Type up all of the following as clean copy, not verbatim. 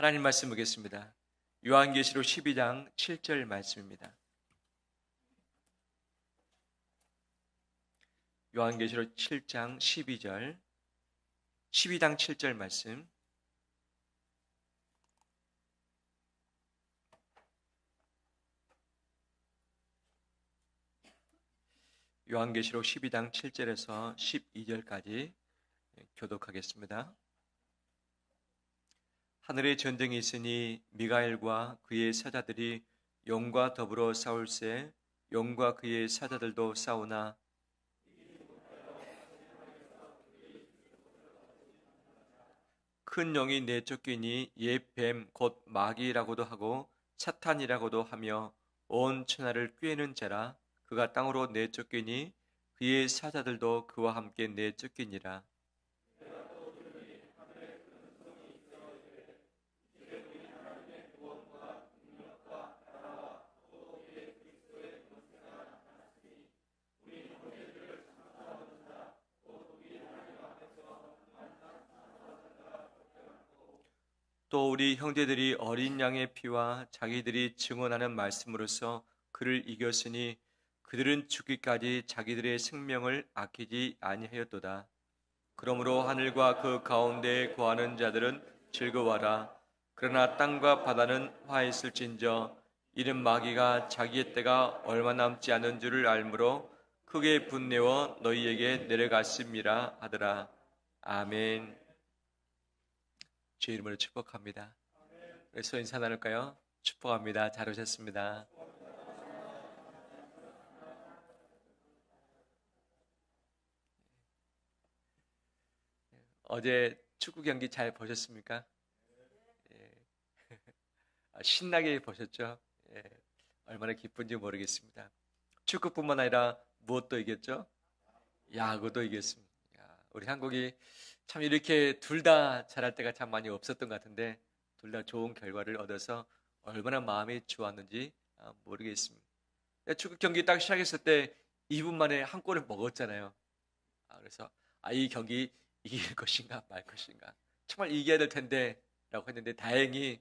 하나님 말씀 보겠습니다. 요한계시록 12장 7절 말씀입니다. 요한계시록 7장 12절 12장 7절 말씀. 요한계시록 12장 7절에서 12절까지 교독하겠습니다. 하늘에 전쟁이 있으니 미가엘과 그의 사자들이 용과 더불어 싸울세 용과 그의 사자들도 싸우나 큰 용이 내쫓기니 옛 뱀 곧 마귀라고도 하고 사탄이라고도 하며 온 천하를 꾀는 자라. 그가 땅으로 내쫓기니 그의 사자들도 그와 함께 내쫓기니라. 또 우리 형제들이 어린 양의 피와 자기들이 증언하는 말씀으로써 그를 이겼으니 그들은 죽기까지 자기들의 생명을 아끼지 아니하였도다. 그러므로 하늘과 그 가운데에 거하는 자들은 즐거워하라. 그러나 땅과 바다는 화했을진저 이는 마귀가 자기의 때가 얼마 남지 않은 줄을 알므로 크게 분내어 너희에게 내려갔음이라 하더라. 아멘. 주의 이름으로 축복합니다. 그래서 인사 나눌까요? 축복합니다. 잘 오셨습니다. 어제 축구 경기 잘 보셨습니까? 예. 신나게 보셨죠? 예. 얼마나 기쁜지 모르겠습니다. 축구뿐만 아니라 무엇도 이겼죠? 야구도 이겼습니다. 우리 한국이 참 이렇게 둘 다 잘할 때가 참 많이 없었던 것 같은데 둘 다 좋은 결과를 얻어서 얼마나 마음이 좋았는지 모르겠습니다. 축구 경기 딱 시작했을 때 2분 만에 한 골을 먹었잖아요. 그래서 이 경기 이길 것인가 말 것인가 정말 이겨야 될 텐데 라고 했는데 다행히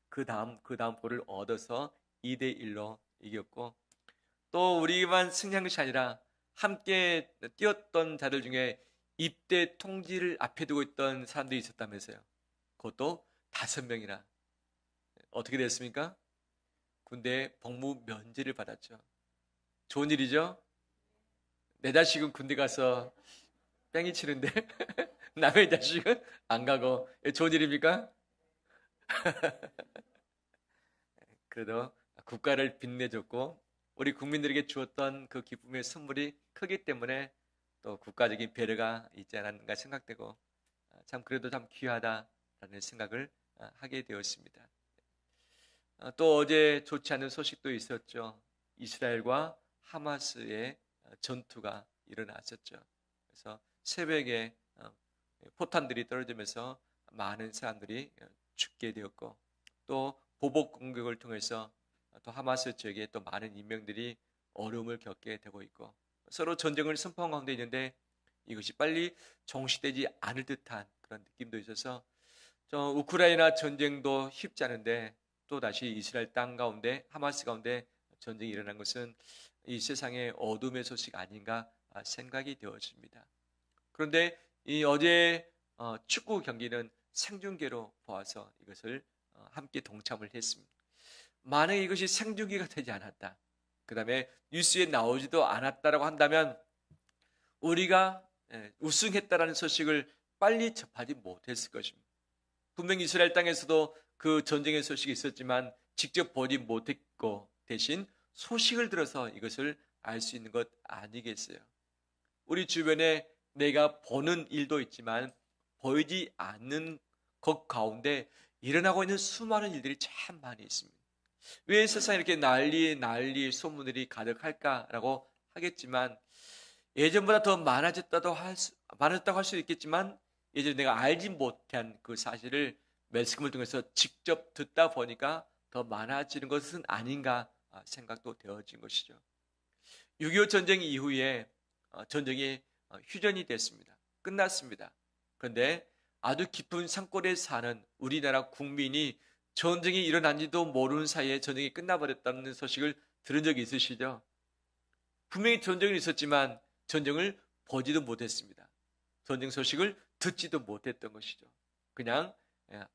그 다음 골을 얻어서 2대1로 이겼고, 또 우리만 승리한 것이 아니라 함께 뛰었던 자들 중에 입대 통지를 앞에 두고 있던 사람들이 있었다면서요. 그것도 5명이나. 어떻게 됐습니까? 군대에 복무 면제를 받았죠. 좋은 일이죠? 내 자식은 군대 가서 뺑이 치는데 남의 자식은 안 가고 좋은 일입니까? 그래도 국가를 빛내줬고 우리 국민들에게 주었던 그 기쁨의 선물이 크기 때문에 또 국가적인 배려가 있지 않았는가 생각되고 참 그래도 참 귀하다라는 생각을 하게 되었습니다. 또 어제 좋지 않은 소식도 있었죠. 이스라엘과 하마스의 전투가 일어났었죠. 그래서 새벽에 포탄들이 떨어지면서 많은 사람들이 죽게 되었고, 또 보복 공격을 통해서 또 하마스 측에 또 많은 인명들이 어려움을 겪게 되고 있고, 서로 전쟁을 선포한 가운데 있는데 이것이 빨리 종식되지 않을 듯한 그런 느낌도 있어서 우크라이나 전쟁도 쉽지 않은데 또 다시 이스라엘 땅 가운데 하마스 가운데 전쟁이 일어난 것은 이 세상의 어둠의 소식 아닌가 생각이 되어집니다. 그런데 이 어제 축구 경기는 생중계로 보아서 이것을 함께 동참을 했습니다. 만약에 이것이 생중계가 되지 않았다, 그 다음에 뉴스에 나오지도 않았다라고 한다면 우리가 우승했다라는 소식을 빨리 접하지 못했을 것입니다. 분명히 이스라엘 땅에서도 그 전쟁의 소식이 있었지만 직접 보지 못했고 대신 소식을 들어서 이것을 알 수 있는 것 아니겠어요? 우리 주변에 내가 보는 일도 있지만 보이지 않는 것 가운데 일어나고 있는 수많은 일들이 참 많이 있습니다. 왜 세상에 이렇게 난리 소문들이 가득할까라고 하겠지만, 예전보다 더 많아졌다고 할 수 있겠지만 예전에 내가 알지 못한 그 사실을 매스컴을 통해서 직접 듣다 보니까 더 많아지는 것은 아닌가 생각도 되어진 것이죠. 6.25 전쟁 이후에 전쟁이 휴전이 됐습니다. 끝났습니다. 그런데 아주 깊은 산골에 사는 우리나라 국민이 전쟁이 일어난지도 모르는 사이에 전쟁이 끝나버렸다는 소식을 들은 적이 있으시죠? 분명히 전쟁은 있었지만 전쟁을 보지도 못했습니다. 전쟁 소식을 듣지도 못했던 것이죠. 그냥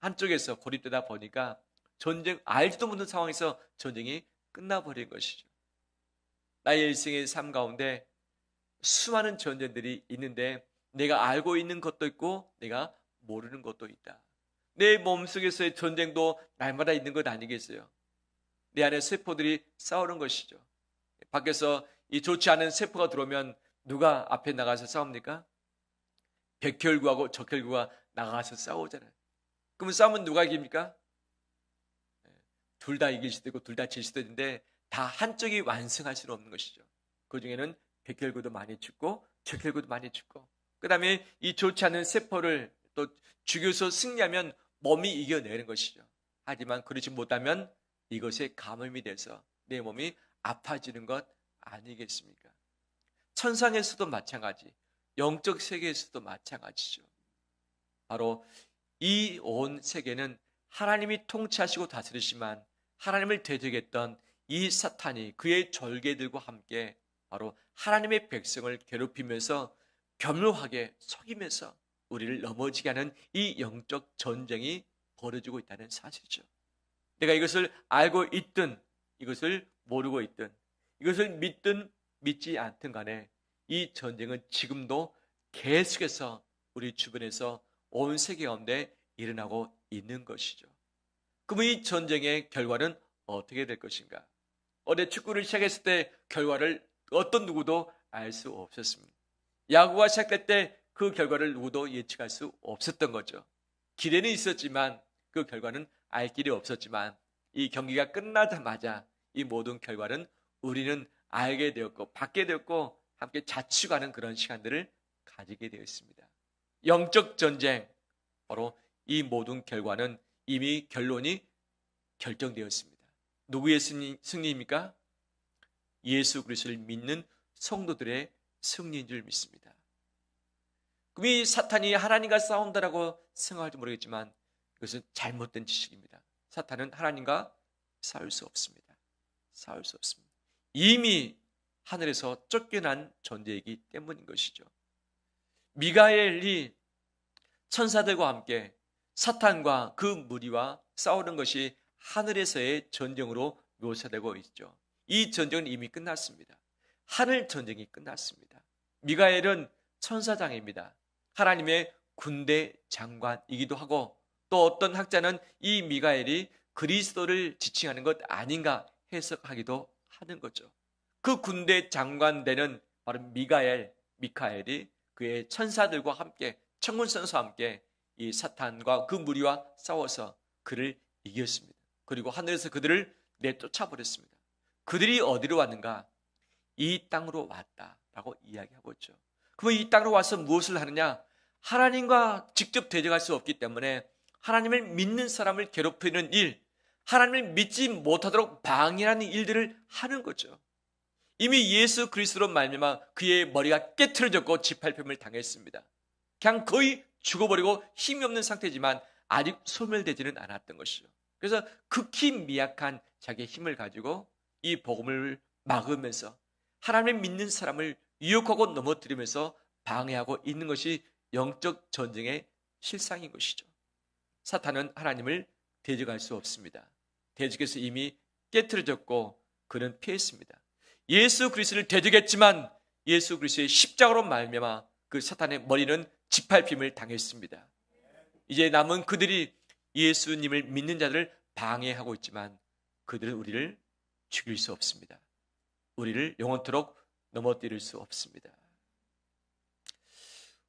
한쪽에서 고립되다 보니까 전쟁 알지도 못하는 상황에서 전쟁이 끝나버린 것이죠. 나의 일생의 삶 가운데 수많은 전쟁들이 있는데 내가 알고 있는 것도 있고 내가 모르는 것도 있다. 내 몸속에서의 전쟁도 날마다 있는 것 아니겠어요? 내 안에 세포들이 싸우는 것이죠. 밖에서 이 좋지 않은 세포가 들어오면 누가 앞에 나가서 싸웁니까? 백혈구하고 적혈구가 나가서 싸우잖아요. 그러면 싸우면 누가 이깁니까? 둘 다 이길 수도 있고 둘 다 질 수도 있는데 다 한쪽이 완승할 수는 없는 것이죠. 그 중에는 백혈구도 많이 죽고 적혈구도 많이 죽고, 그 다음에 이 좋지 않은 세포를 또 죽여서 승리하면 몸이 이겨내는 것이죠. 하지만 그렇지 못하면 이것에 감염이 돼서 내 몸이 아파지는 것 아니겠습니까? 천상에서도 마찬가지, 영적 세계에서도 마찬가지죠. 바로 이 온 세계는 하나님이 통치하시고 다스리시만 하나님을 대적했던 이 사탄이 그의 졸개들과 함께 바로 하나님의 백성을 괴롭히면서 겸묘하게 속이면서 우리를 넘어지게 하는 이 영적 전쟁이 벌어지고 있다는 사실이죠. 내가 이것을 알고 있든 이것을 모르고 있든 이것을 믿든 믿지 않든 간에 이 전쟁은 지금도 계속해서 우리 주변에서 온 세계 가운데 일어나고 있는 것이죠. 그럼 이 전쟁의 결과는 어떻게 될 것인가? 어제 축구를 시작했을 때 결과를 어떤 누구도 알 수 없었습니다. 야구가 시작될 때 그 결과를 누구도 예측할 수 없었던 거죠. 기대는 있었지만 그 결과는 알 길이 없었지만 이 경기가 끝나자마자 이 모든 결과는 우리는 알게 되었고 받게 되었고 함께 자축하는 그런 시간들을 가지게 되었습니다. 영적 전쟁, 바로 이 모든 결과는 이미 결론이 결정되었습니다. 누구의 승리입니까? 예수 그리스도를 믿는 성도들의 승리인 줄 믿습니다. 그럼 이 사탄이 하나님과 싸운다라고 생각할지 모르겠지만 그것은 잘못된 지식입니다. 사탄은 하나님과 싸울 수 없습니다. 싸울 수 없습니다. 이미 하늘에서 쫓겨난 존재이기 때문인 것이죠. 미가엘이 천사들과 함께 사탄과 그 무리와 싸우는 것이 하늘에서의 전쟁으로 묘사되고 있죠. 이 전쟁은 이미 끝났습니다. 하늘 전쟁이 끝났습니다. 미가엘은 천사장입니다. 하나님의 군대 장관이기도 하고, 또 어떤 학자는 이 미가엘이 그리스도를 지칭하는 것 아닌가 해석하기도 하는 거죠. 그 군대 장관 되는 바로 미카엘이 그의 천사들과 함께, 천군 선수와 함께 이 사탄과 그 무리와 싸워서 그를 이겼습니다. 그리고 하늘에서 그들을 내쫓아 버렸습니다. 그들이 어디로 왔는가? 이 땅으로 왔다라고 이야기하고 있죠. 그럼 이 땅으로 와서 무엇을 하느냐? 하나님과 직접 대적할 수 없기 때문에 하나님을 믿는 사람을 괴롭히는 일, 하나님을 믿지 못하도록 방해하는 일들을 하는 거죠. 이미 예수 그리스도로 말미암아 그의 머리가 깨트려졌고 짓밟힘을 당했습니다. 그냥 거의 죽어버리고 힘이 없는 상태지만 아직 소멸되지는 않았던 것이죠. 그래서 극히 미약한 자기의 힘을 가지고 이 복음을 막으면서 하나님을 믿는 사람을 유혹하고 넘어뜨리면서 방해하고 있는 것이 영적 전쟁의 실상인 것이죠. 사탄은 하나님을 대적할 수 없습니다. 대적에서 이미 깨트려졌고 그는 피했습니다. 예수 그리스도를 대적했지만 예수 그리스도의 십자가로 말미암아 그 사탄의 머리는 짓밟힘을 당했습니다. 이제 남은 그들이 예수님을 믿는 자들을 방해하고 있지만 그들은 우리를 죽일 수 없습니다. 우리를 영원토록 넘어뜨릴 수 없습니다.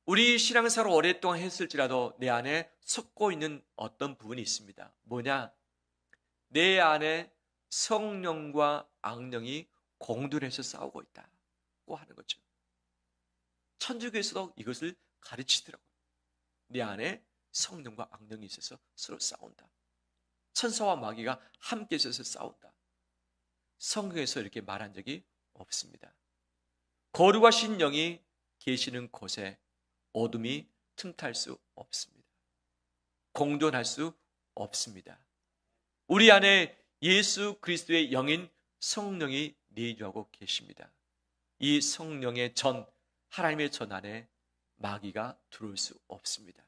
우리 신앙생활을 오랫동안 했을지라도 내 안에 섞고 있는 어떤 부분이 있습니다. 뭐냐? 내 안에 성령과 악령이 공존해서 싸우고 있다고 하는 거죠. 천주교에서도 이것을 가르치더라고요. 내 안에 성령과 악령이 있어서 서로 싸운다. 천사와 마귀가 함께 있어서 싸운다. 성경에서 이렇게 말한 적이 없습니다. 거룩하신 영이 계시는 곳에 어둠이 틈탈 수 없습니다. 공존할 수 없습니다. 우리 안에 예수 그리스도의 영인 성령이 내주하고 계십니다. 이 성령의 전, 하나님의 전 안에 마귀가 들어올 수 없습니다.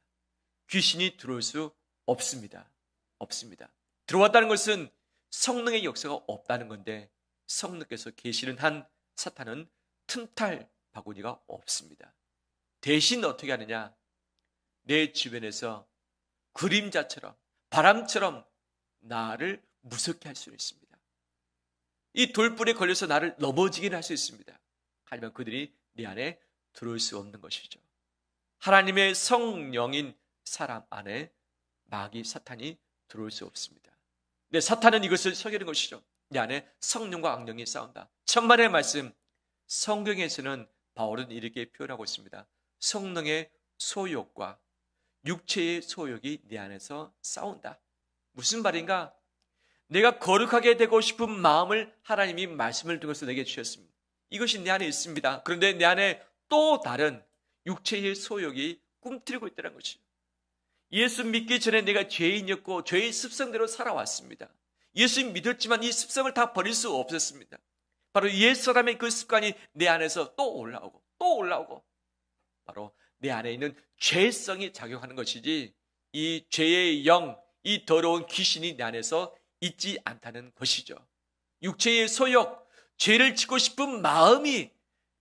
귀신이 들어올 수 없습니다. 없습니다. 들어왔다는 것은 성령의 역사가 없다는 건데, 성령께서 계시는 한 사탄은 틈탈 바구니가 없습니다. 대신 어떻게 하느냐? 내 주변에서 그림자처럼, 바람처럼 나를 무섭게 할 수 있습니다. 이 돌불에 걸려서 나를 넘어지게 할 수 있습니다. 하지만 그들이 내 안에 들어올 수 없는 것이죠. 하나님의 성령인 사람 안에 마귀 사탄이 들어올 수 없습니다. 근데 사탄은 이것을 속이는 것이죠. 내 안에 성령과 악령이 싸운다. 천만의 말씀, 성경에서는 바울은 이렇게 표현하고 있습니다. 성령의 소욕과 육체의 소욕이 내 안에서 싸운다. 무슨 말인가? 내가 거룩하게 되고 싶은 마음을 하나님이 말씀을 통해서 내게 주셨습니다. 이것이 내 안에 있습니다. 그런데 내 안에 또 다른 육체의 소욕이 꿈틀고 있다는 것이죠. 예수 믿기 전에 내가 죄인이었고 죄의 습성대로 살아왔습니다. 예수 믿었지만 이 습성을 다 버릴 수 없었습니다. 바로 옛사람의 그 습관이 내 안에서 또 올라오고 또 올라오고, 바로 내 안에 있는 죄성이 작용하는 것이지, 이 죄의 영, 이 더러운 귀신이 내 안에서 있지 않다는 것이죠. 육체의 소욕, 죄를 짓고 싶은 마음이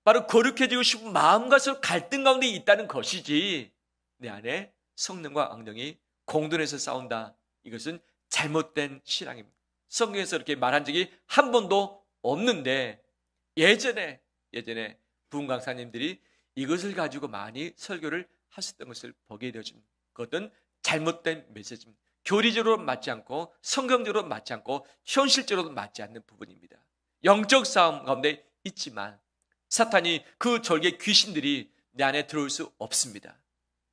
바로 거룩해지고 싶은 마음과서 갈등 가운데 있다는 것이지, 내 안에 성령과 악령이 공존해서 싸운다, 이것은 잘못된 신앙입니다. 성경에서 이렇게 말한 적이 한 번도 없는데, 예전에 부흥 강사님들이 이것을 가지고 많이 설교를 하셨던 것을 보게 되어집니다. 그것은 잘못된 메시지입니다. 교리적으로 맞지 않고 성경적으로 맞지 않고 현실적으로 맞지 않는 부분입니다. 영적 싸움 가운데 있지만 사탄이 그 절개 귀신들이 내 안에 들어올 수 없습니다.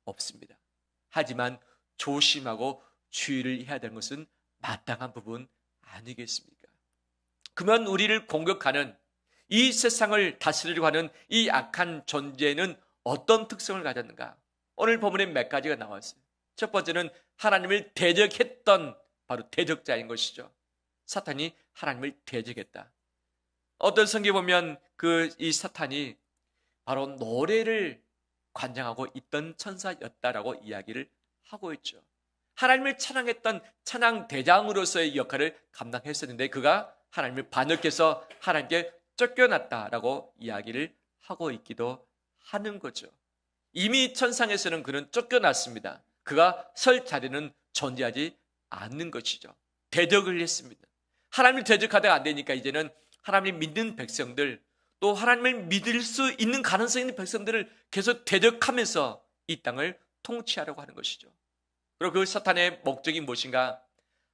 없습니다. 하지만 조심하고 주의를 해야 되는 것은 마땅한 부분 아니겠습니까? 그러면 우리를 공격하는, 이 세상을 다스리려고 하는 이 악한 존재는 어떤 특성을 가졌는가? 오늘 본문에 몇 가지가 나왔어요. 첫 번째는 하나님을 대적했던 바로 대적자인 것이죠. 사탄이 하나님을 대적했다. 어떤 성경에 보면 이 사탄이 바로 노래를 관장하고 있던 천사였다라고 이야기를 하고 있죠. 하나님을 찬양했던 찬양 대장으로서의 역할을 감당했었는데 그가 하나님을 반역해서 하나님께 쫓겨났다라고 이야기를 하고 있기도 하는 거죠. 이미 천상에서는 그는 쫓겨났습니다. 그가 설 자리는 존재하지 않는 것이죠. 대적을 했습니다. 하나님을 대적하다가 안 되니까 이제는 하나님을 믿는 백성들, 또 하나님을 믿을 수 있는 가능성이 있는 백성들을 계속 대적하면서 이 땅을 통치하려고 하는 것이죠. 그리고 그 사탄의 목적이 무엇인가?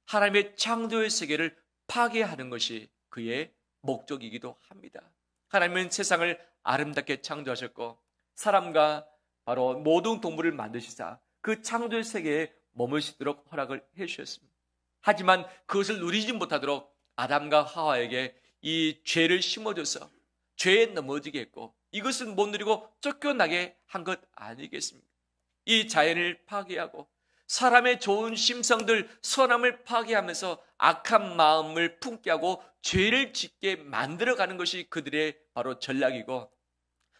하나님의 창조의 세계를 파괴하는 것이 그의 목적이기도 합니다. 하나님은 세상을 아름답게 창조하셨고 사람과 바로 모든 동물을 만드시사 그 창조의 세계에 머무시도록 허락을 해주셨습니다. 하지만 그것을 누리지 못하도록 아담과 하와에게 이 죄를 심어줘서 죄에 넘어지게 했고, 이것은 못 누리고 쫓겨나게 한 것 아니겠습니까? 이 자연을 파괴하고 사람의 좋은 심성들, 선함을 파괴하면서 악한 마음을 품게 하고 죄를 짓게 만들어가는 것이 그들의 바로 전략이고,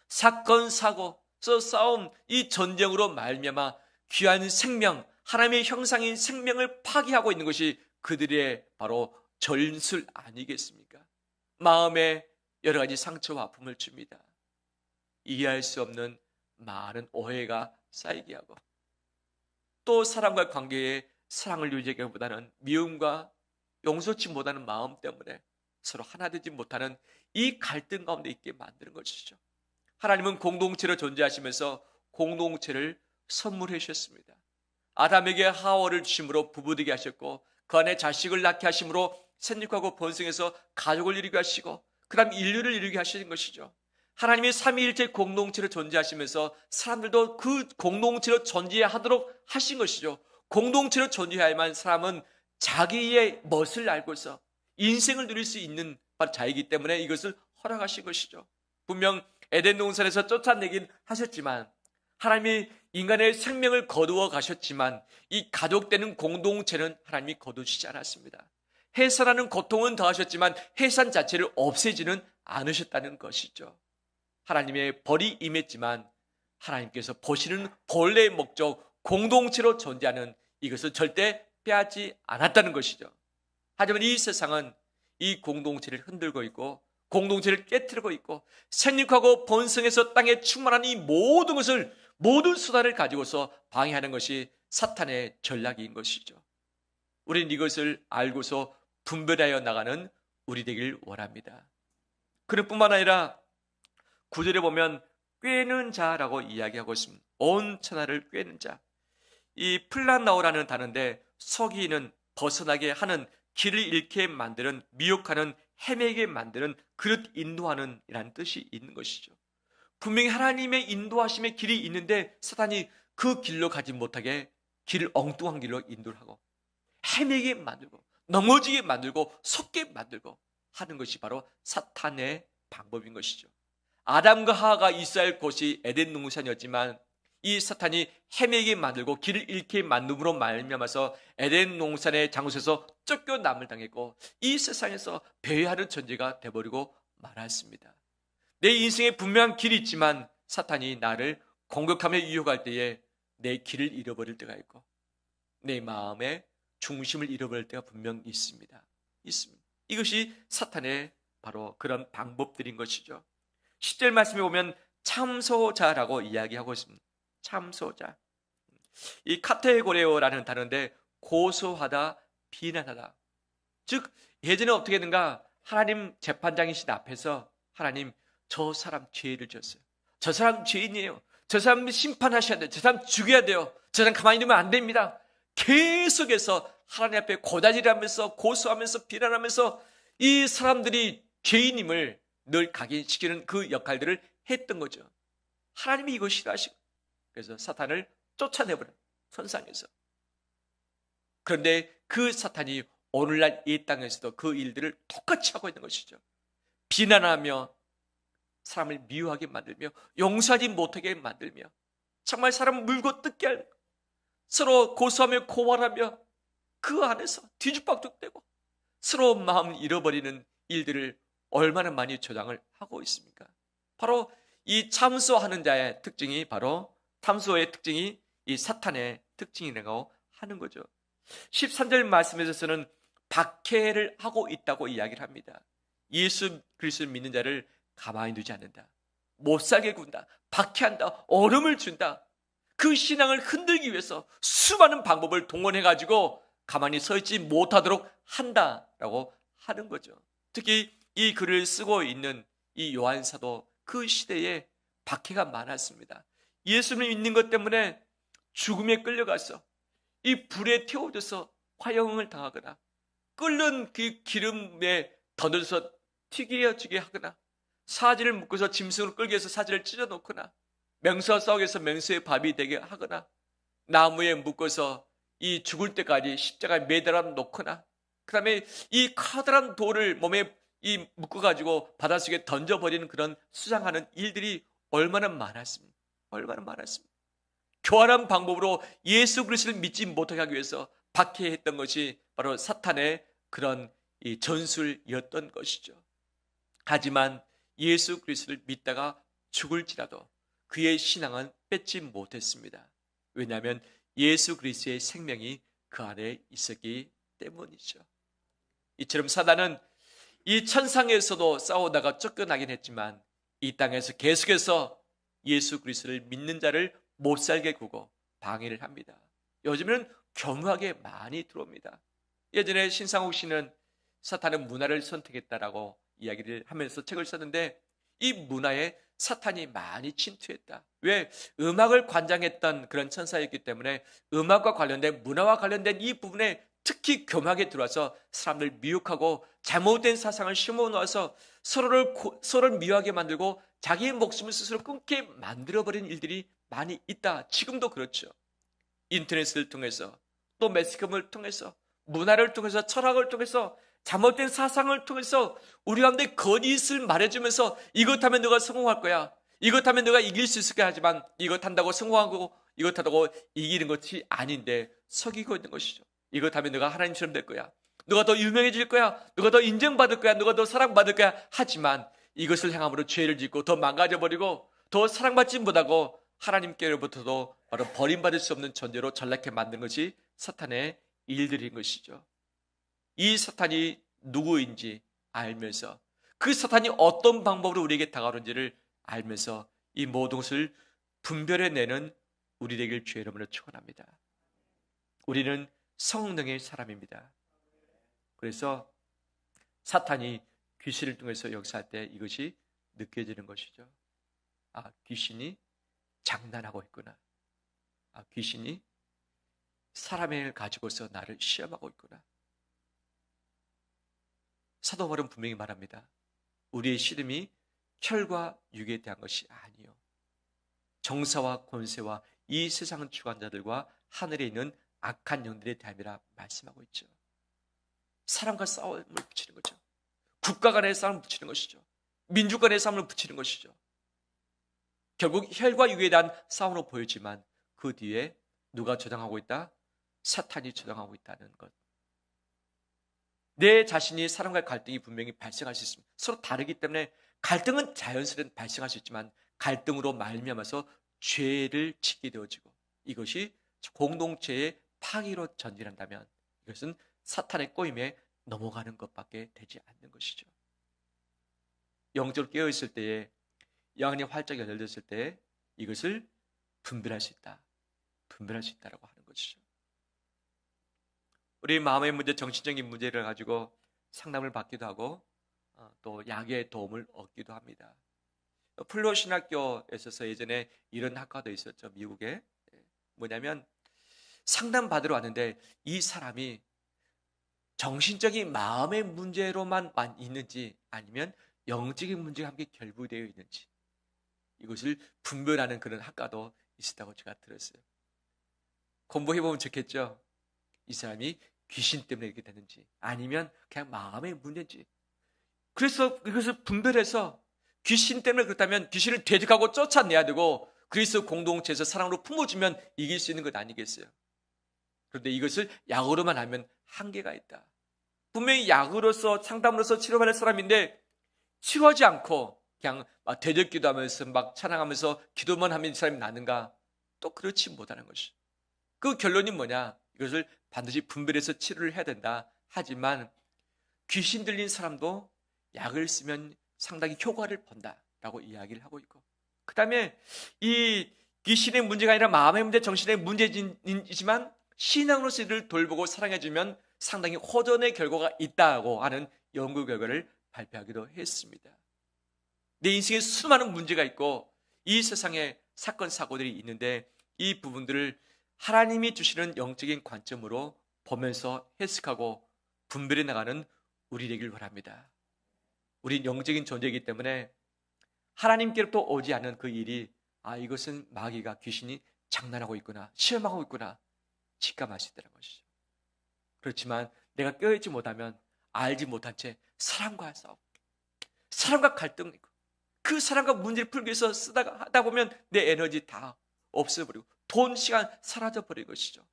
사건, 사고, 싸움, 이 전쟁으로 말미암아 귀한 생명, 하나님의 형상인 생명을 파괴하고 있는 것이 그들의 바로 전술 아니겠습니까? 마음에 여러 가지 상처와 아픔을 줍니다. 이해할 수 없는 많은 오해가 쌓이게 하고, 또 사람과의 관계에 사랑을 유지하기보다는 미움과 용서치 못하는 마음 때문에 서로 하나 되지 못하는 이 갈등 가운데 있게 만드는 것이죠. 하나님은 공동체로 존재하시면서 공동체를 선물해 주셨습니다. 아담에게 하와를 주심으로 부부되게 하셨고, 그 안에 자식을 낳게 하심으로 생육하고 번성해서 가족을 이루게 하시고, 그 다음 인류를 이루게 하시는 것이죠. 하나님이 삼위일체 공동체로 존재하시면서 사람들도 그 공동체로 존재하도록 하신 것이죠. 공동체로 존재해야만 사람은 자기의 멋을 알고서 인생을 누릴 수 있는 바로 자이기 때문에 이것을 허락하신 것이죠. 분명 에덴 동산에서 쫓아내긴 하셨지만 하나님이 인간의 생명을 거두어 가셨지만 이 가족되는 공동체는 하나님이 거두시지 않았습니다. 해산하는 고통은 더하셨지만 해산 자체를 없애지는 않으셨다는 것이죠. 하나님의 벌이 임했지만 하나님께서 보시는 본래의 목적, 공동체로 존재하는 이것을 절대 빼앗지 않았다는 것이죠. 하지만 이 세상은 이 공동체를 흔들고 있고 공동체를 깨트리고 있고 생육하고 번성해서 땅에 충만한 이 모든 것을, 모든 수단을 가지고서 방해하는 것이 사탄의 전략인 것이죠. 우리는 이것을 알고서 분별하여 나가는 우리 되길 원합니다. 그뿐만 아니라 9절에 보면 꿰는 자라고 이야기하고 있습니다. 온 천하를 꿰는 자. 이 플란나오라는 단어인데 속이는, 벗어나게 하는, 길을 잃게 만드는, 미혹하는, 헤매게 만드는, 그릇 인도하는 이라는 뜻이 있는 것이죠. 분명히 하나님의 인도하심의 길이 있는데 사탄이 그 길로 가지 못하게 길을 엉뚱한 길로 인도를 하고 헤매게 만들고 넘어지게 만들고 속게 만들고 하는 것이 바로 사탄의 방법인 것이죠. 아담과 하와가 있어야 할 곳이 에덴 동산이었지만 이 사탄이 헤매게 만들고 길을 잃게 만듦으로 말미암아서 에덴 동산의 장소에서 쫓겨남을 당했고 이 세상에서 배회하는 존재가 되어버리고 말았습니다. 내 인생에 분명한 길이 있지만 사탄이 나를 공격하며 유혹할 때에 내 길을 잃어버릴 때가 있고 내 마음의 중심을 잃어버릴 때가 분명 있습니다. 이것이 사탄의 바로 그런 방법들인 것이죠. 10절 말씀에 보면 참소자라고 이야기하고 있습니다. 참소자. 이 카테고레오라는 단어인데 고소하다, 비난하다. 즉 예전에 어떻게 했는가, 하나님 재판장이신 앞에서 하나님 저 사람 죄를 졌어요. 저 사람 죄인이에요. 저 사람 심판하셔야 돼요. 저 사람 죽여야 돼요. 저 사람 가만히 두면 안 됩니다. 계속해서 하나님 앞에 고다질하면서 고소하면서 비난하면서 이 사람들이 죄인임을 늘 각인시키는 그 역할들을 했던 거죠. 하나님이 이거 싫어하시고 그래서 사탄을 쫓아내버려요. 선상에서. 그런데 그 사탄이 오늘날 이 땅에서도 그 일들을 똑같이 하고 있는 것이죠. 비난하며 사람을 미워하게 만들며 용서하지 못하게 만들며 정말 사람을 물고 뜯게 하며 서로 고소하며 고발하며 그 안에서 뒤죽박죽되고 서로 마음 잃어버리는 일들을 얼마나 많이 조장을 하고 있습니까? 바로 이 참소하는 자의 특징이 바로 참소의 특징이 이 사탄의 특징이라고 하는 거죠. 13절 말씀에서는 박해를 하고 있다고 이야기를 합니다. 예수 그리스도를 믿는 자를 가만히 두지 않는다. 못 살게 군다. 박해한다. 얼음을 준다. 그 신앙을 흔들기 위해서 수많은 방법을 동원해가지고 가만히 서 있지 못하도록 한다라고 하는 거죠. 특히 이 글을 쓰고 있는 이 요한사도 그 시대에 박해가 많았습니다. 예수를 믿는 것 때문에 죽음에 끌려가서 이 불에 태워져서 화형을 당하거나 끓는 그 기름에 던져서 튀겨지게 하거나 사지를 묶어서 짐승으로 끌기 위해서 사지를 찢어놓거나 맹수와 싸우기 위해서 맹수의 밥이 되게 하거나 나무에 묶어서 이 죽을 때까지 십자가에 매달아 놓거나 그 다음에 이 커다란 돌을 몸에 이 묶어가지고 바닷속에 던져버리는 그런 수상하는 일들이 얼마나 많았습니까? 얼마나 많았습니까? 교활한 방법으로 예수 그리스도를 믿지 못하게 하기 위해서 박해했던 것이 바로 사탄의 그런 이 전술이었던 것이죠. 하지만 예수 그리스도를 믿다가 죽을지라도 그의 신앙은 뺏지 못했습니다. 왜냐하면 예수 그리스도의 생명이 그 안에 있었기 때문이죠. 이처럼 사단은 이 천상에서도 싸우다가 쫓겨나긴 했지만 이 땅에서 계속해서 예수 그리스도를 믿는 자를 못 살게 구고 방해를 합니다. 요즘에는 교묘하게 많이 들어옵니다. 예전에 신상욱 씨는 사탄은 문화를 선택했다라고 이야기를 하면서 책을 썼는데 이 문화에 사탄이 많이 침투했다. 왜? 음악을 관장했던 그런 천사였기 때문에 음악과 관련된 문화와 관련된 이 부분에 특히 교묘하게 들어와서 사람들 미혹하고 잘못된 사상을 심어놓아서 서로를 미워하게 만들고 자기의 목숨을 스스로 끊게 만들어버리는 일들이 많이 있다. 지금도 그렇죠. 인터넷을 통해서 또 매스컴을 통해서 문화를 통해서 철학을 통해서 잘못된 사상을 통해서 우리 가운데 거짓을 말해주면서 이것 하면 너가 성공할 거야. 이것하면 너가 이길 수 있을 거야 하지만 이것한다고 성공하고 이것한다고 이기는 것이 아닌데 속이고 있는 것이죠. 이것하면 너가 하나님처럼 될 거야. 너가 더 유명해질 거야. 너가 더 인정받을 거야. 너가 더 사랑받을 거야. 하지만 이것을 행함으로 죄를 짓고 더 망가져버리고 더 사랑받지 못하고 하나님께로부터도 바로 버림받을 수 없는 존재로 전락해 만든 것이 사탄의 일들인 것이죠. 이 사탄이 누구인지 알면서 그 사탄이 어떤 방법으로 우리에게 다가오는지를 알면서 이 모든 것을 분별해내는 우리 되길 주의 이름으로 축원합니다. 우리는 성령의 사람입니다. 그래서 사탄이 귀신을 통해서 역사할 때 이것이 느껴지는 것이죠. 아, 귀신이 장난하고 있구나. 아, 귀신이 사람의 일을 가지고서 나를 시험하고 있구나. 사도 바울은 분명히 말합니다. 우리의 시름이 혈과 육에 대한 것이 아니요 정사와 권세와 이 세상 주관자들과 하늘에 있는 악한 영들에 대함이라 말씀하고 있죠. 사람과 싸움을 붙이는 거죠. 국가 간의 싸움을 붙이는 것이죠. 민족 간의 싸움을 붙이는 것이죠. 결국 혈과 육에 대한 싸움으로 보이지만 그 뒤에 누가 저장하고 있다? 사탄이 저장하고 있다는 것. 내 자신이 사람과의 갈등이 분명히 발생할 수 있습니다. 서로 다르기 때문에 갈등은 자연스레 발생할 수 있지만 갈등으로 말미암아서 죄를 짓게 되어지고 이것이 공동체의 파기로 전진한다면 이것은 사탄의 꼬임에 넘어가는 것밖에 되지 않는 것이죠. 영적으로 깨어있을 때에 영안이 활짝 열렸을 때에 이것을 분별할 수 있다. 분별할 수 있다라고 하는 것이죠. 우리 마음의 문제, 정신적인 문제를 가지고 상담을 받기도 하고 또 약의 도움을 얻기도 합니다. 플로 신학교에 있어서 예전에 이런 학과도 있었죠. 미국에. 뭐냐면 상담 받으러 왔는데 이 사람이 정신적인 마음의 문제로만 있는지 아니면 영적인 문제가 함께 결부되어 있는지 이것을 분별하는 그런 학과도 있었다고 제가 들었어요. 공부해보면 좋겠죠. 이 사람이 귀신 때문에 이렇게 되는지 아니면 그냥 마음의 문제인지. 그래서 이것을 분별해서 귀신 때문에 그렇다면 귀신을 대적하고 쫓아내야 되고 그리스도 공동체에서 사랑으로 품어주면 이길 수 있는 것 아니겠어요? 그런데 이것을 약으로만 하면 한계가 있다. 분명히 약으로서 상담으로서 치료받을 사람인데 치료하지 않고 그냥 막 대적기도 하면서 막 찬양하면서 기도만 하면 이 사람이 나는가? 또 그렇지 못하는 것이. 그 결론이 뭐냐? 이것을 반드시 분별해서 치료를 해야 된다. 하지만 귀신 들린 사람도 약을 쓰면 상당히 효과를 본다라고 이야기를 하고 있고 그 다음에 이 귀신의 문제가 아니라 마음의 문제, 정신의 문제이지만 신앙으로서 이를 돌보고 사랑해주면 상당히 호전의 결과가 있다고 하는 연구 결과를 발표하기도 했습니다. 내 인생에 수많은 문제가 있고 이 세상에 사건, 사고들이 있는데 이 부분들을 하나님이 주시는 영적인 관점으로 보면서 해석하고 분별해 나가는 우리 되길 바랍니다. 우린 영적인 존재이기 때문에 하나님께로부터 오지 않는 그 일이 이것은 마귀가 귀신이 장난하고 있구나, 시험하고 있구나 직감할 수 있다는 것이죠. 그렇지만 내가 깨어있지 못하면 알지 못한 채 사람과 싸우고 사람과 갈등이고 그 사람과 문제를 풀기 위해서 쓰다가 하다 보면 내 에너지 다 없어버리고 돈, 시간 사라져버린 것이죠.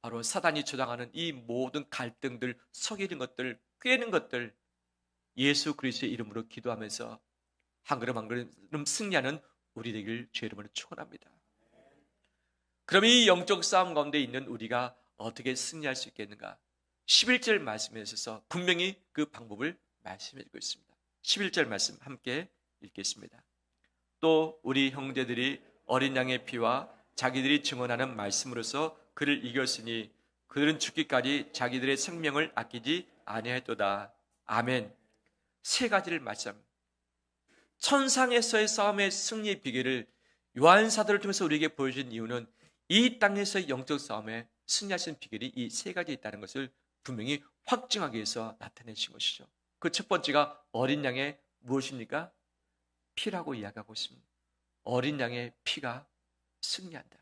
바로 사단이 주장하는 이 모든 갈등들, 속이는 것들, 꿰는 것들 예수 그리스도의 이름으로 기도하면서 한 걸음 한 걸음 승리하는 우리 되길 주의 이름으로 축원합니다. 그럼 이 영적 싸움 가운데 있는 우리가 어떻게 승리할 수 있겠는가? 11절 말씀에 있어서 분명히 그 방법을 말씀해 주고 있습니다. 11절 말씀 함께 읽겠습니다. 또 우리 형제들이 어린 양의 피와 자기들이 증언하는 말씀으로서 그를 이겼으니 그들은 죽기까지 자기들의 생명을 아끼지 아니하였도다. 아멘. 세 가지를 말씀. 천상에서의 싸움의 승리의 비결을 요한 사도를 통해서 우리에게 보여준 이유는 이 땅에서의 영적 싸움에 승리할 수 있는 비결이 이 세 가지 있다는 것을 분명히 확증하기 위해서 나타내신 것이죠. 그 첫 번째가 어린 양의 무엇입니까? 피라고 이야기하고 있습니다. 어린 양의 피가 승리한다.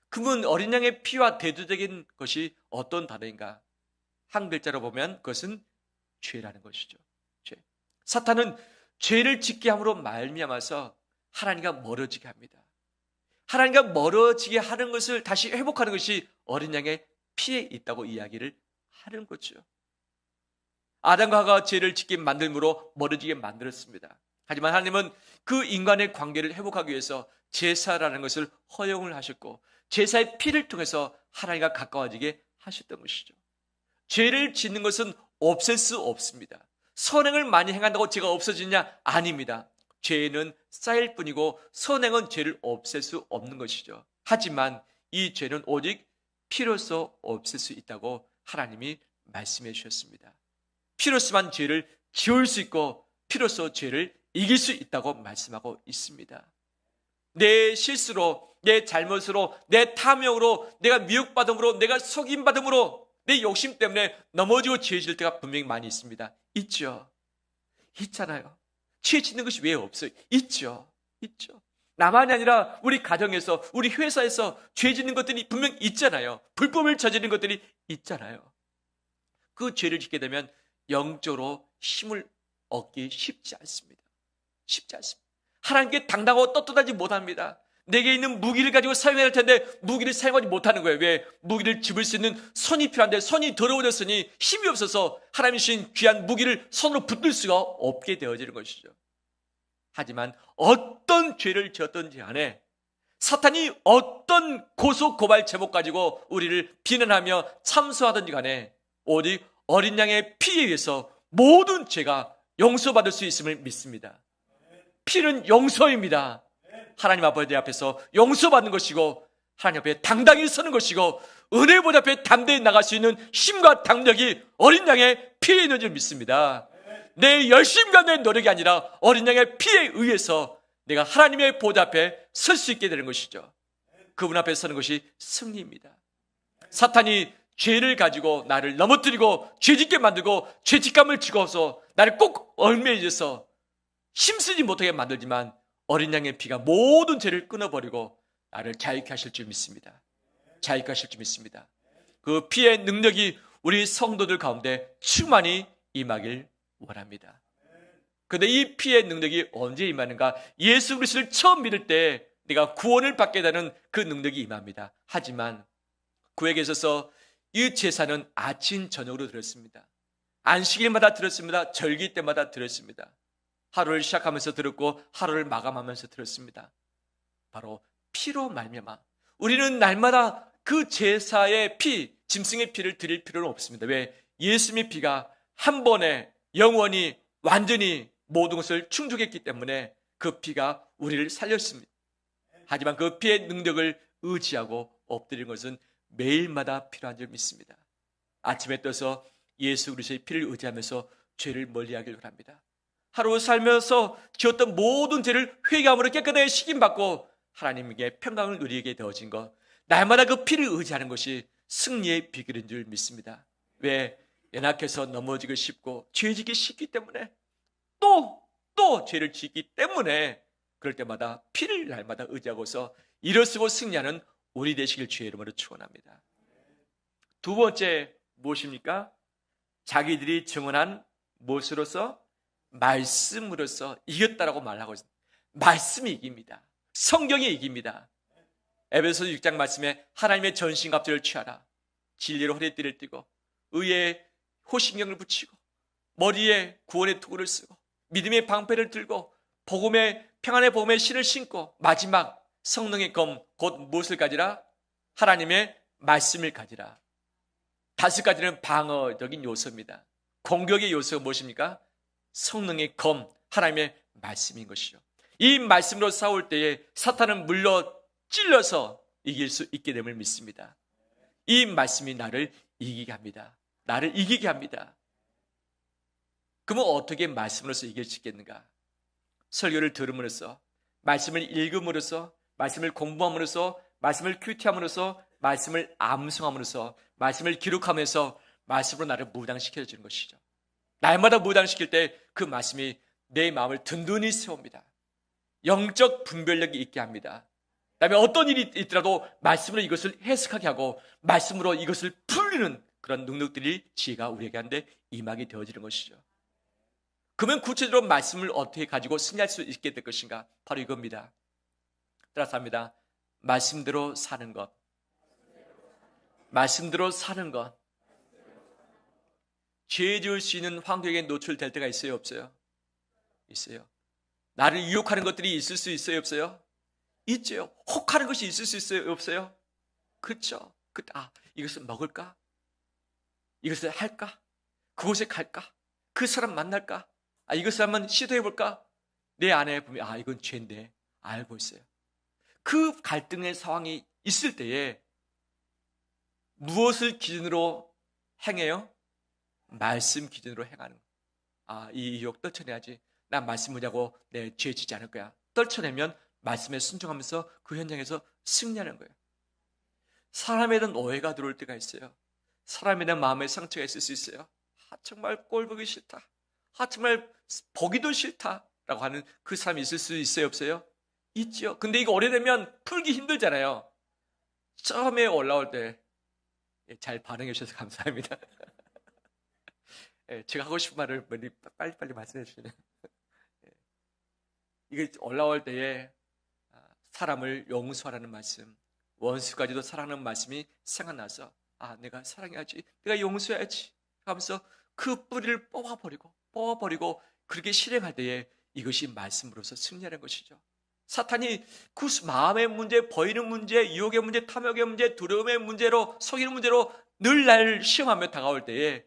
그러면 어린 양의 피와 대조적인 것이 어떤 단어인가? 한 글자로 보면 그것은 죄라는 것이죠. 죄. 사탄은 죄를 짓게 함으로 말미암아서 하나님과 멀어지게 합니다. 하나님과 멀어지게 하는 것을 다시 회복하는 것이 어린 양의 피에 있다고 이야기를 하는 거죠. 아담과 하와가 죄를 짓게 만들므로 멀어지게 만들었습니다. 하지만 하나님은 그 인간의 관계를 회복하기 위해서 제사라는 것을 허용을 하셨고 제사의 피를 통해서 하나님과 가까워지게 하셨던 것이죠. 죄를 짓는 것은 없앨 수 없습니다. 선행을 많이 행한다고 죄가 없어지냐? 아닙니다. 죄는 쌓일 뿐이고 선행은 죄를 없앨 수 없는 것이죠. 하지만 이 죄는 오직 피로써 없앨 수 있다고 하나님이 말씀해 주셨습니다. 피로서만 죄를 지울 수 있고 피로써 죄를 이길 수 있다고 말씀하고 있습니다. 내 실수로, 내 잘못으로, 내 탐욕으로, 내가 미혹받음으로, 내가 속임받음으로, 내 욕심 때문에 넘어지고 죄 지을 때가 분명히 많이 있습니다. 있죠. 있잖아요. 죄 짓는 것이 왜 없어요? 있죠. 있죠. 나만이 아니라 우리 가정에서, 우리 회사에서 죄 짓는 것들이 분명히 있잖아요. 불법을 저지르는 것들이 있잖아요. 그 죄를 짓게 되면 영적으로 힘을 얻기 쉽지 않습니다. 쉽지 않습니다. 하나님께 당당하고 떳떳하지 못합니다. 내게 있는 무기를 가지고 사용해야 할 텐데 무기를 사용하지 못하는 거예요. 왜? 무기를 집을 수 있는 손이 필요한데 손이 더러워졌으니 힘이 없어서 하나님이 주신 귀한 무기를 손으로 붙들 수가 없게 되어지는 것이죠. 하지만 어떤 죄를 지었든지 간에 사탄이 어떤 고소고발 제목 가지고 우리를 비난하며 참소하든지 간에 오직 어린 양의 피에 의해서 모든 죄가 용서받을 수 있음을 믿습니다. 피는 용서입니다. 하나님 아버지 앞에서 용서받는 것이고 하나님 앞에 당당히 서는 것이고 은혜 보좌 앞에 담대히 나갈 수 있는 힘과 당력이 어린 양의 피에 있는 줄 믿습니다. 내 열심과 내 노력이 아니라 어린 양의 피에 의해서 내가 하나님의 보좌 앞에 설 수 있게 되는 것이죠. 그분 앞에 서는 것이 승리입니다. 사탄이 죄를 가지고 나를 넘어뜨리고 죄짓게 만들고 죄짓감을 지고서 나를 꼭 얽매여서 힘쓰지 못하게 만들지만 어린 양의 피가 모든 죄를 끊어버리고 나를 자유케 하실 줄 믿습니다. 자유케 하실 줄 믿습니다. 그 피의 능력이 우리 성도들 가운데 충만히 임하길 원합니다. 그런데 이 피의 능력이 언제 임하는가? 예수 그리스도를 처음 믿을 때 내가 구원을 받게 되는 그 능력이 임합니다. 하지만 구약에 있어서 이 제사는 아침 저녁으로 드렸습니다. 안식일마다 드렸습니다. 절기 때마다 드렸습니다. 하루를 시작하면서 들었고 하루를 마감하면서 들었습니다. 바로 피로 말미암아 우리는 날마다 그 제사의 피, 짐승의 피를 드릴 필요는 없습니다. 왜? 예수님의 피가 한 번에 영원히 완전히 모든 것을 충족했기 때문에 그 피가 우리를 살렸습니다. 하지만 그 피의 능력을 의지하고 엎드리는 것은 매일마다 필요한 줄 믿습니다. 아침에 떠서 예수 그리스도의 피를 의지하면서 죄를 멀리하길 바랍니다. 하루 살면서 지었던 모든 죄를 회개함으로 깨끗하게 씻김받고 하나님에게 평강을 누리게 되어진 것, 날마다 그 피를 의지하는 것이 승리의 비결인 줄 믿습니다. 왜? 연약해서 넘어지기 쉽고 죄지기 쉽기 때문에 또 죄를 짓기 때문에 그럴 때마다 피를 날마다 의지하고서 일어서고 승리하는 우리 되시길 주의 이름으로 축원합니다. 두 번째 무엇입니까? 자기들이 증언한 무엇으로서? 말씀으로서 이겼다라고 말하고 있습니다. 말씀이 이깁니다. 성경이 이깁니다. 에베소서 6장 말씀에 하나님의 전신갑주를 취하라. 진리로 허리띠를 띠고 의의 호신경을 붙이고 머리에 구원의 투구를 쓰고 믿음의 방패를 들고 복음의 평안의 복음의 신을 신고 마지막 성령의 검 곧 무엇을 가지라? 하나님의 말씀을 가지라. 다섯 가지는 방어적인 요소입니다. 공격의 요소가 무엇입니까? 성령의 검, 하나님의 말씀인 것이죠. 이 말씀으로 싸울 때에 사탄은 물러 찔러서 이길 수 있게 됨을 믿습니다. 이 말씀이 나를 이기게 합니다. 나를 이기게 합니다. 그러면 어떻게 말씀으로서 이길 수 있겠는가? 설교를 들음으로써, 말씀을 읽음으로써, 말씀을 공부함으로써, 말씀을 큐티함으로써, 말씀을 암송함으로써, 말씀을 기록하면서 말씀으로 나를 무장시켜주는 것이죠. 날마다 무장시킬 때 그 말씀이 내 마음을 든든히 세웁니다. 영적 분별력이 있게 합니다. 그다음에 어떤 일이 있더라도 말씀으로 이것을 해석하게 하고 말씀으로 이것을 풀리는 그런 능력들이 지혜가 우리에게 한데 임하게 되어지는 것이죠. 그러면 구체적으로 말씀을 어떻게 가지고 승리할 수 있게 될 것인가? 바로 이겁니다. 따라서 합니다. 말씀대로 사는 것. 말씀대로 사는 것. 죄 지을 수 있는 환경에 노출될 때가 있어요, 없어요? 있어요. 나를 유혹하는 것들이 있을 수 있어요, 없어요? 있죠. 혹하는 것이 있을 수 있어요, 없어요? 그렇죠. 이것을 먹을까? 이것을 할까? 그곳에 갈까? 그 사람 만날까? 이것을 한번 시도해볼까? 내 안에 보면 이건 죄인데 알고 있어요. 그 갈등의 상황이 있을 때에 무엇을 기준으로 행해요? 말씀 기준으로 행하는 거예요. 이 유혹 떨쳐내야지. 난 말씀 뭐냐고 내 죄 지지 않을 거야. 떨쳐내면 말씀에 순종하면서 그 현장에서 승리하는 거예요. 사람에 대한 오해가 들어올 때가 있어요. 사람에 대한 마음의 상처가 있을 수 있어요. 정말 꼴 보기 싫다. 정말 보기도 싫다라고 하는 그 사람이 있을 수 있어요, 없어요? 있죠. 근데 이거 오래되면 풀기 힘들잖아요. 처음에 올라올 때 잘 반응해 주셔서 감사합니다. 제가 하고 싶은 말을 빨리빨리 말씀해 주시네요. 이게 올라올 때에 사람을 용서하라는 말씀, 원수까지도 사랑하는 말씀이 생각나서 내가 사랑해야지, 내가 용서해야지 하면서 그 뿌리를 뽑아버리고 그렇게 실행할 때에 이것이 말씀으로서 승리하는 것이죠. 사탄이 그 마음의 문제, 보이는 문제, 유혹의 문제, 탐욕의 문제, 두려움의 문제로, 속이는 문제로 늘 날 시험하며 다가올 때에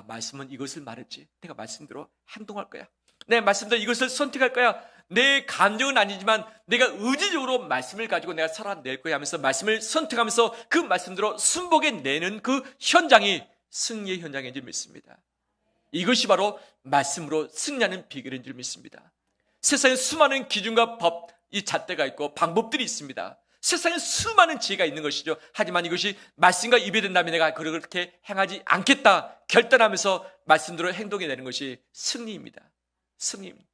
말씀은 이것을 말했지, 내가 말씀대로 행동할 거야, 내 말씀대로 이것을 선택할 거야, 내 감정은 아니지만 내가 의지적으로 말씀을 가지고 내가 살아낼 거야 하면서 말씀을 선택하면서 그 말씀대로 순복해 내는 그 현장이 승리의 현장인 줄 믿습니다. 이것이 바로 말씀으로 승리하는 비결인 줄 믿습니다. 세상에 수많은 기준과 법, 이 잣대가 있고 방법들이 있습니다. 세상에 수많은 지혜가 있는 것이죠. 하지만 이것이 말씀과 입이 된다면 내가 그렇게 행하지 않겠다 결단하면서 말씀대로 행동해내는 것이 승리입니다. 승리입니다.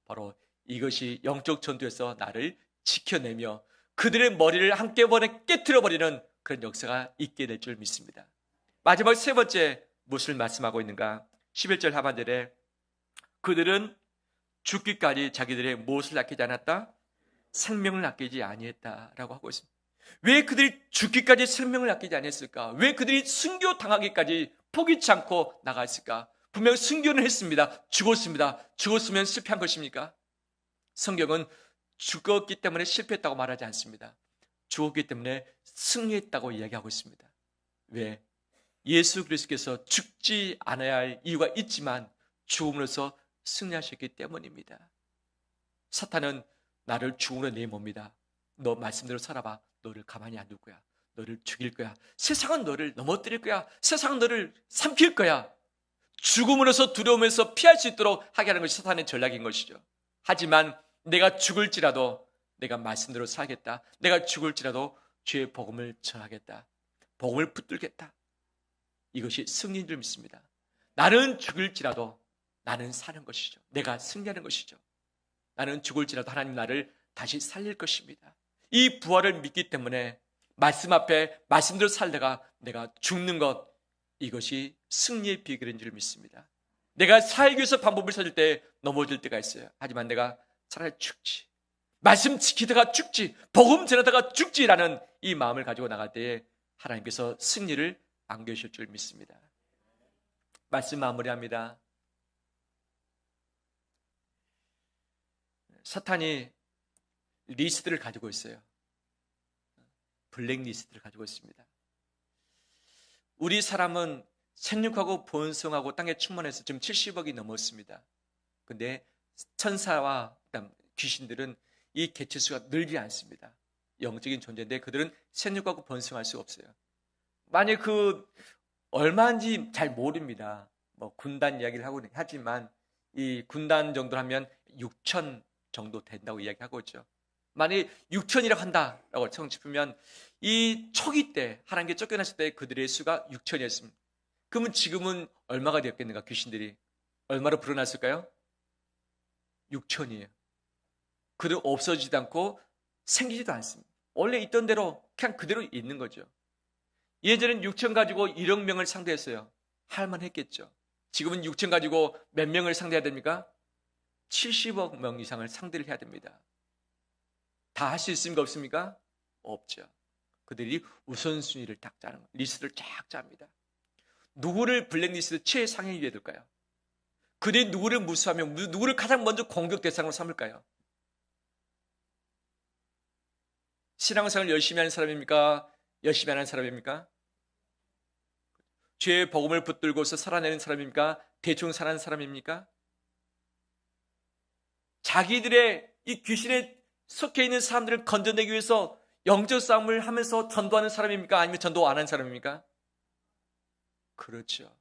바로 이것이 영적 전투에서 나를 지켜내며 그들의 머리를 한꺼번에 깨트려버리는 그런 역사가 있게 될 줄 믿습니다. 마지막 세 번째 무엇을 말씀하고 있는가? 11절 하반절에 그들은 죽기까지 자기들의 무엇을 아끼지 않았다? 생명을 아끼지 아니했다라고 하고 있습니다. 왜 그들이 죽기까지 생명을 아끼지 아니했을까? 왜 그들이 순교당하기까지 포기치 않고 나갔을까? 분명 순교는 했습니다. 죽었습니다. 죽었으면 실패한 것입니까? 성경은 죽었기 때문에 실패했다고 말하지 않습니다. 죽었기 때문에 승리했다고 이야기하고 있습니다. 왜? 예수 그리스도께서 죽지 않아야 할 이유가 있지만 죽음으로써 승리하셨기 때문입니다. 사탄은 나를 죽음으로 내모입니다. 너 말씀대로 살아봐. 너를 가만히 안 둘 거야. 너를 죽일 거야. 세상은 너를 넘어뜨릴 거야. 세상은 너를 삼킬 거야. 죽음으로써 두려움에서 피할 수 있도록 하게 하는 것이 사탄의 전략인 것이죠. 하지만 내가 죽을지라도 내가 말씀대로 살겠다. 내가 죽을지라도 주의 복음을 전하겠다. 복음을 붙들겠다. 이것이 승리인 줄 믿습니다. 나는 죽을지라도 나는 사는 것이죠. 내가 승리하는 것이죠. 나는 죽을지라도 하나님 나를 다시 살릴 것입니다. 이 부활을 믿기 때문에 말씀 앞에 말씀대로 살다가 내가 죽는 것, 이것이 승리의 비결인 줄 믿습니다. 내가 살기 위해서 방법을 찾을 때 넘어질 때가 있어요. 하지만 내가 차라리 죽지, 말씀 지키다가 죽지, 복음 전하다가 죽지라는 이 마음을 가지고 나갈 때에 하나님께서 승리를 안겨주실 줄 믿습니다. 말씀 마무리합니다. 사탄이 리스트를 가지고 있어요. 블랙리스트를 가지고 있습니다. 우리 사람은 생육하고 번성하고 땅에 충만해서 지금 70억이 넘었습니다. 근데 천사와 귀신들은 이 개체수가 늘지 않습니다. 영적인 존재인데 그들은 생육하고 번성할 수 없어요. 만약 얼마인지 잘 모릅니다. 군단 이야기를 하고 하지만 이 군단 정도 하면 6천 정도 된다고 이야기하고 있죠. 만약 6천이라고 한다라고 싶으면 이 초기 때 하나님께 쫓겨났을 때 그들의 수가 6천이었습니다. 그러면 지금은 얼마가 되었겠는가? 귀신들이 얼마로 불어났을까요? 6천이에요. 그들은 없어지지도 않고 생기지도 않습니다. 원래 있던 대로 그냥 그대로 있는 거죠. 예전엔 6천 가지고 1억 명을 상대했어요. 할만했겠죠. 지금은 6천 가지고 몇 명을 상대해야 됩니까? 70억 명 이상을 상대를 해야 됩니다. 다 할 수 있습니까? 없습니까? 없죠. 그들이 우선순위를 딱 짜는 거예요. 리스트를 쫙 짭니다. 누구를 블랙리스트 최상위에 해야 될까요? 그들이 누구를 무수하며 누구를 가장 먼저 공격 대상으로 삼을까요? 신앙생활 열심히 하는 사람입니까? 열심히 안 하는 사람입니까? 죄의 복음을 붙들고서 살아내는 사람입니까? 대충 살아가는 사람입니까? 자기들의 이 귀신에 속해 있는 사람들을 건져내기 위해서 영적 싸움을 하면서 전도하는 사람입니까? 아니면 전도 안 하는 사람입니까? 그렇죠.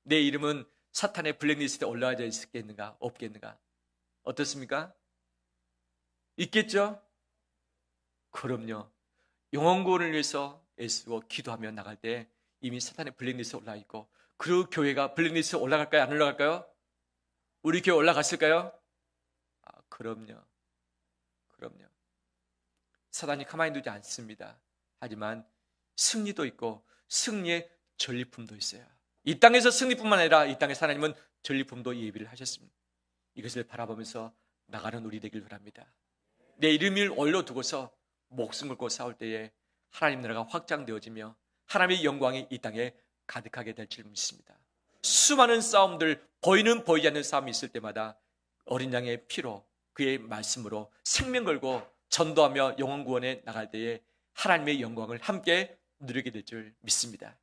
내 이름은 사탄의 블랙리스트에 올라와 있겠는가? 없겠는가? 어떻습니까? 있겠죠? 그럼요. 영혼구원을 위해서 애쓰고 기도하며 나갈 때 이미 사탄의 블랙리스트에 올라와 있고, 그 교회가 블랙리스트에 올라갈까요? 안 올라갈까요? 우리 교회 올라갔을까요? 그럼요. 그럼요. 사단이 가만히 두지 않습니다. 하지만 승리도 있고 승리의 전리품도 있어요. 이 땅에서 승리뿐만 아니라 이 땅에서 하나님은 전리품도 예비를 하셨습니다. 이것을 바라보면서 나가는 우리 되길 바랍니다. 내 이름을 올려두고서 목숨 걸고 싸울 때에 하나님 나라가 확장되어지며 하나님의 영광이 이 땅에 가득하게 될 줄 믿습니다. 수많은 싸움들, 보이는 보이지 않는 싸움이 있을 때마다 어린 양의 피로, 그의 말씀으로 생명 걸고 전도하며 영혼 구원에 나갈 때에 하나님의 영광을 함께 누리게 될 줄 믿습니다.